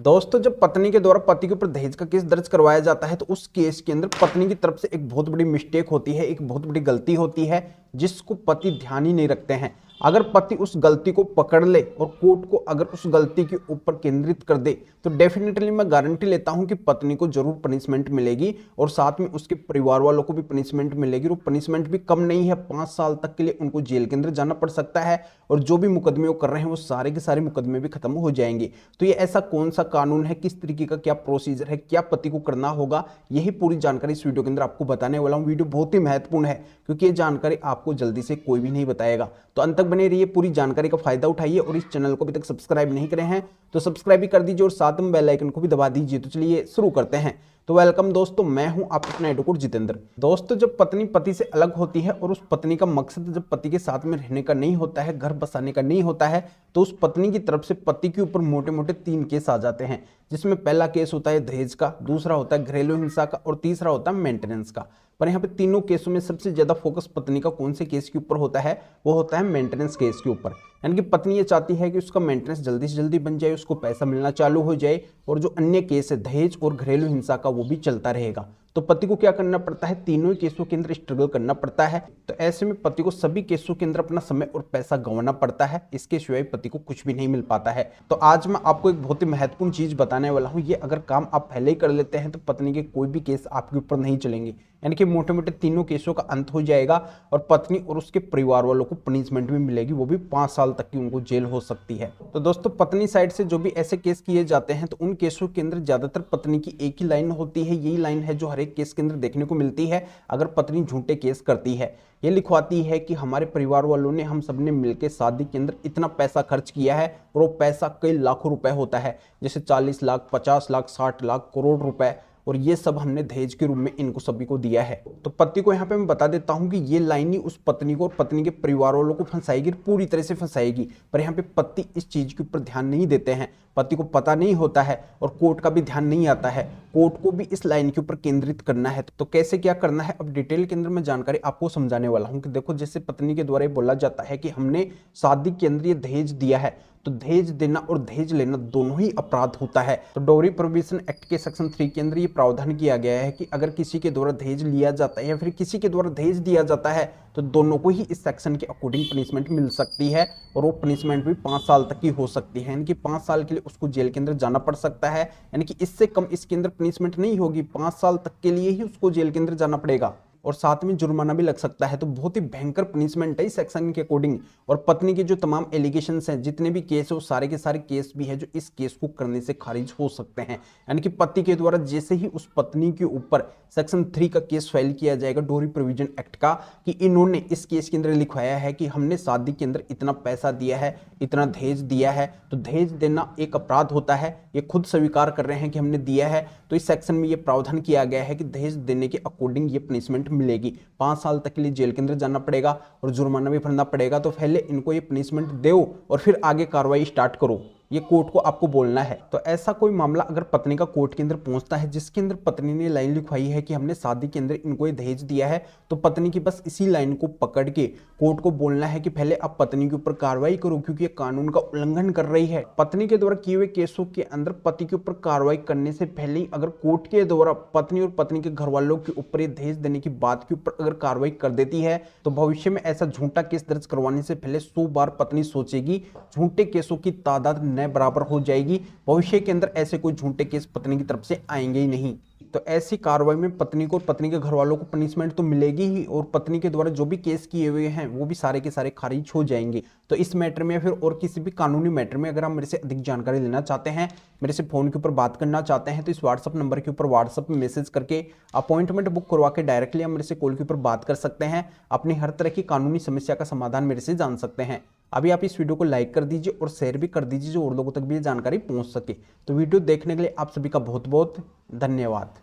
दोस्तों, जब पत्नी के द्वारा पति के ऊपर दहेज का केस दर्ज करवाया जाता है तो उस केस के अंदर पत्नी की तरफ से एक बहुत बड़ी मिस्टेक होती है, एक बहुत बड़ी गलती होती है जिसको पति ध्यान ही नहीं रखते हैं। अगर पति उस गलती को पकड़ ले और कोर्ट को अगर उस गलती के ऊपर केंद्रित कर दे तो डेफिनेटली मैं गारंटी लेता हूं कि पत्नी को जरूर पनिशमेंट मिलेगी और साथ में उसके परिवार वालों को भी पनिशमेंट मिलेगी। और पनिशमेंट भी कम नहीं है, 5 साल तक के लिए उनको जेल के अंदर जाना पड़ सकता है और जो भी मुकदमे वो कर रहे हैं वो सारे के सारे मुकदमे भी खत्म हो जाएंगे। तो ये ऐसा कौन सा कानून है, किस तरीके का क्या प्रोसीजर है, क्या पति को करना होगा, यही पूरी जानकारी इस वीडियो के अंदर आपको बताने वाला हूं। वीडियो बहुत ही महत्वपूर्ण है क्योंकि ये जानकारी आपको जल्दी से कोई भी नहीं बताएगा। तो अंत तक बने रहिए, पूरी जानकारी का फायदा उठाइए और इस चैनल को अभी तक सब्सक्राइब नहीं करे हैं तो सब्सक्राइब भी कर दीजिए और साथ में बेल आइकन को भी दबा दीजिए। तो चलिए शुरू करते हैं। तो वेलकम दोस्तों, मैं हूं आपका अपना एडवोकेट जितेंद्र। दोस्तों, जब पत्नी पति से अलग होती है और उस पत्नी का मकसद जब पति के साथ में रहने का नहीं होता है, घर बसाने का नहीं होता है, तो उस पत्नी की तरफ से पति के ऊपर मोटे मोटे 3 केस आ जाते हैं, जिसमें पहला केस होता है दहेज का, दूसरा होता है घरेलू हिंसा का और तीसरा होता है मेंटेनेंस का। पर यहाँ पे तीनों केसों में सबसे ज्यादा फोकस पत्नी का कौन से केस के ऊपर होता है, वो होता है मेंटेनेंस केस के ऊपर। यानी कि पत्नी ये चाहती है कि उसका मेंटेनेंस जल्दी से जल्दी बन जाए, उसको पैसा मिलना चालू हो जाए और जो अन्य केस है दहेज और घरेलू हिंसा का वो भी चलता रहेगा। तो पति को क्या करना पड़ता है, तीनों ही केसों के अंदर स्ट्रगल करना पड़ता है। तो ऐसे में पति को सभी केसों के अंदर अपना समय और पैसा गंवाना पड़ता है, इसके सिवाय पति को कुछ भी नहीं मिल पाता है। तो आज मैं आपको एक बहुत ही महत्वपूर्ण चीज बताने वाला हूं, ये अगर काम आप पहले ही कर लेते हैं तो पत्नी के कोई भी केस आपके ऊपर नहीं चलेंगे। यानी कि मोटे मोटे तीनों केसों का अंत हो जाएगा और पत्नी और उसके परिवार वालों को पनिशमेंट भी मिलेगी, वो भी 5 साल तक की उनको जेल हो सकती है। तो दोस्तों, पत्नी साइड से जो भी ऐसे केस किए जाते हैं तो उन केसों के अंदर ज्यादातर पत्नी की एक ही लाइन होती है, यही लाइन है जो हर एक केस के अंदर देखने को मिलती है। अगर पत्नी झूठे केस करती है, ये लिखवाती है कि हमारे परिवार वालों ने, हम सबने मिलकर शादी के अंदर इतना पैसा खर्च किया है और वो पैसा कई लाखों रुपए होता है, जैसे 40 लाख, 50 लाख, 60 लाख, करोड़ रुपए, और ये सब हमने दहेज के रूप में इनको सभी को दिया है। तो पति को यहाँ पे मैं बता देता हूँ कि ये लाइन ही उस पत्नी को और पत्नी के परिवार वालों को फंसाएगी, पूरी तरह से फंसाएगी। पर यहाँ पे पति इस चीज के ऊपर ध्यान नहीं देते हैं, पति को पता नहीं होता है और कोर्ट का भी ध्यान नहीं आता है। कोर्ट को भी इस लाइन के ऊपर केंद्रित करना है। तो कैसे क्या करना है, अब डिटेल के अंदर मैं जानकारी आपको समझाने वाला हूँ कि देखो, जैसे पत्नी के द्वारा बोला जाता है कि हमने शादी के अंदर ये दहेज दिया है, तो दहेज देना और दहेज लेना दोनों ही अपराध होता है। तो डॉवरी प्रोहिबिशन एक्ट के सेक्शन 3 के अंदर ये प्रावधान किया गया है कि अगर किसी के द्वारा दहेज लिया जाता है या फिर किसी के द्वारा दहेज दिया जाता है तो दोनों को ही इस सेक्शन के अकॉर्डिंग पनिशमेंट मिल सकती है और वो पनिशमेंट भी 5 साल तक की हो सकती है। यानी कि 5 साल के लिए उसको जेल के अंदर जाना पड़ सकता है, यानी कि इससे कम इसके अंदर पनिशमेंट नहीं होगी, 5 साल तक के लिए ही उसको जेल के अंदर जाना पड़ेगा और साथ में जुर्माना भी लग सकता है। तो बहुत ही भयंकर पनिशमेंट है इस सेक्शन के अकॉर्डिंग। और पत्नी के जो तमाम एलिगेशंस हैं, जितने भी केस है, वो सारे के सारे केस भी है जो इस केस को करने से खारिज हो सकते हैं। यानी कि पति के द्वारा जैसे ही उस पत्नी के ऊपर सेक्शन 3 का केस फाइल किया जाएगा डॉवरी प्रोविजन एक्ट का, कि इन्होंने इस केस के अंदर लिखवाया है कि हमने शादी के अंदर इतना पैसा दिया है, इतना दहेज दिया है, तो दहेज देना एक अपराध होता है, ये खुद स्वीकार कर रहे हैं कि हमने दिया है। तो इस सेक्शन में ये प्रावधान किया गया है कि दहेज देने के अकॉर्डिंग ये पनिशमेंट मिलेगी, 5 साल तक के लिए जेल के अंदर जाना पड़ेगा और जुर्माना भी भरना पड़ेगा। तो पहले इनको ये पनिशमेंट दो और फिर आगे कार्रवाई स्टार्ट करो, ये कोर्ट को आपको बोलना है। तो ऐसा कोई मामला अगर पत्नी का कोर्ट के अंदर पहुंचता है जिसके अंदर पत्नी ने लाइन लिखवाई है कि हमने शादी के अंदर इनको ये दहेज दिया है, तो पत्नी की बस इसी लाइन को पकड़ के कोर्ट को बोलना है कि पहले आप पत्नी के ऊपर कार्रवाई करो क्योंकि ये कानून का उल्लंघन कर रही है। पत्नी के द्वारा किए हुए केसों के अंदर पति के ऊपर कार्रवाई करने से पहले ही अगर कोर्ट के द्वारा पत्नी और पत्नी के घर वालों के ऊपर ये दहेज देने की बात के ऊपर अगर कार्रवाई कर देती है तो भविष्य में ऐसा झूठा केस दर्ज करवाने से पहले 100 बार पत्नी सोचेगी। झूठे केसों की तादाद न बराबर हो जाएगी, भविष्य के अंदर ऐसे कोई झूठे केस पत्नी की तरफ से आएंगे ही नहीं। तो ऐसी कार्रवाई में पत्नी को और पत्नी के घर वालों को पनिशमेंट तो मिलेगी ही और पत्नी के द्वारा जो भी केस किए हुए हैं वो भी सारे के सारे खारिज हो जाएंगे। तो इस मैटर में या फिर और किसी भी कानूनी मैटर में अगर आप मेरे से अधिक जानकारी लेना चाहते हैं, मेरे से फोन के ऊपर बात करना चाहते हैं, तो इस व्हाट्सअप नंबर के ऊपर व्हाट्सअप में मैसेज करके अपॉइंटमेंट बुक करवा के डायरेक्टली आप मेरे से कॉल के ऊपर बात कर सकते हैं, अपनी हर तरह की कानूनी समस्या का समाधान मेरे से जान सकते हैं। अभी आप इस वीडियो को लाइक कर दीजिए और शेयर भी कर दीजिए जो और लोगों तक भी ये जानकारी पहुंच सके। तो वीडियो देखने के लिए आप सभी का बहुत बहुत धन्यवाद।